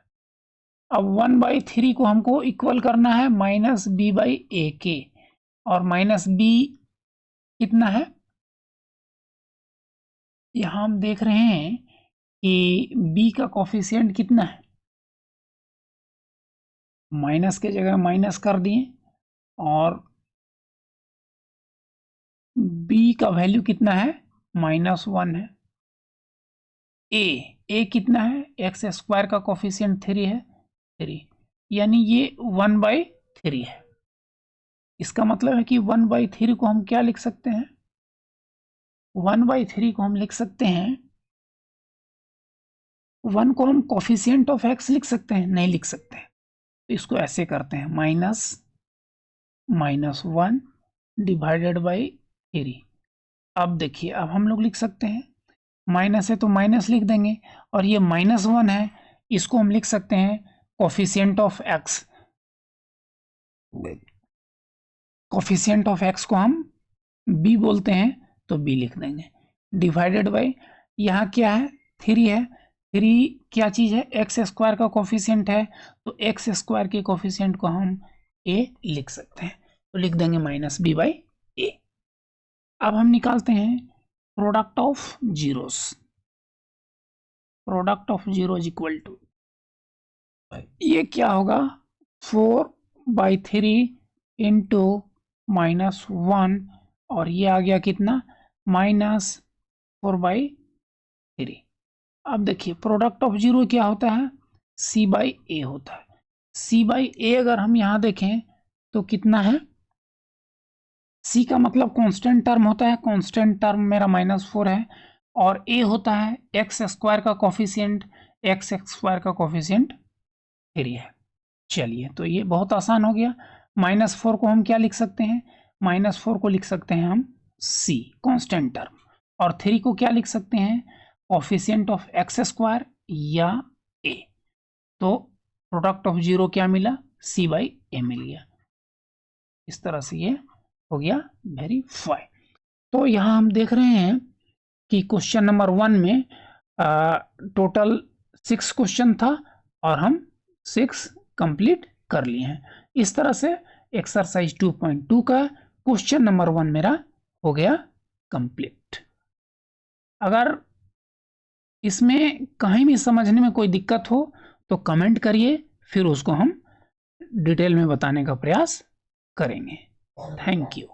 अब 1/3 को हमको इक्वल करना है -b/a के, और -b कितना है, यहाँ हम देख रहे हैं कि b का कोफिशिएंट कितना है, माइनस के जगह माइनस कर दिए, और b का वैल्यू कितना है, -1 है। a कितना है, x² का कोफिशिएंट 3 है, 3, यानी ये 1/3 है। इसका मतलब है कि 1/3 को हम क्या लिख सकते हैं, 1/3 को हम लिख सकते हैं, 1 को हम कोफिशिएंट ऑफ x लिख सकते हैं, नहीं लिख सकते हैं, तो इसको ऐसे करते हैं -1 डिवाइडेड बाई 3। अब देखिए, अब हम लोग लिख सकते हैं, माइनस है तो माइनस लिख देंगे, और ये -1 है, इसको हम लिख सकते हैं coefficient of x। Coefficient of x को हम b बोलते हैं, तो b लिख देंगे, डिवाइडेड बाई यहाँ क्या है, 3 है, 3 क्या चीज़ है, x² का कोफिशिएंट है, तो x² के कोफिशिएंट को हम a लिख सकते हैं, तो लिख देंगे -b/a। अब हम निकालते हैं product of zeros. Product of zeros equal to, ये क्या होगा, 4/3 इंटू -1, और ये आ गया कितना, -4/3। अब देखिए प्रोडक्ट ऑफ जीरो क्या होता है, c/a होता है। c/a अगर हम यहाँ देखें तो कितना है, c का मतलब कांस्टेंट टर्म होता है, कांस्टेंट टर्म मेरा -4 है, और a होता है x² का कोफिशिएंट, x² का कोफिशिएंट 3 है। चलिए, तो ये बहुत आसान हो गया। -4 को हम क्या लिख सकते हैं, -4 को लिख सकते हैं हम c कांस्टेंट टर्म, और 3 को क्या लिख सकते हैं, कोफिशिएंट ऑफ x² या a। तो प्रोडक्ट ऑफ जीरो क्या मिला, c/a मिल गया। इस तरह से ये हो गया वेरीफाई। तो यहाँ हम देख रहे हैं कि क्वेश्चन नंबर 1 में टोटल 6 क्वेश्चन था, और हम 6 कंप्लीट कर लिए हैं। इस तरह से एक्सरसाइज 2.2 का क्वेश्चन नंबर 1 मेरा हो गया कंप्लीट। अगर इसमें कहीं भी समझने में कोई दिक्कत हो तो कमेंट करिए, फिर उसको हम डिटेल में बताने का प्रयास करेंगे। Thank you.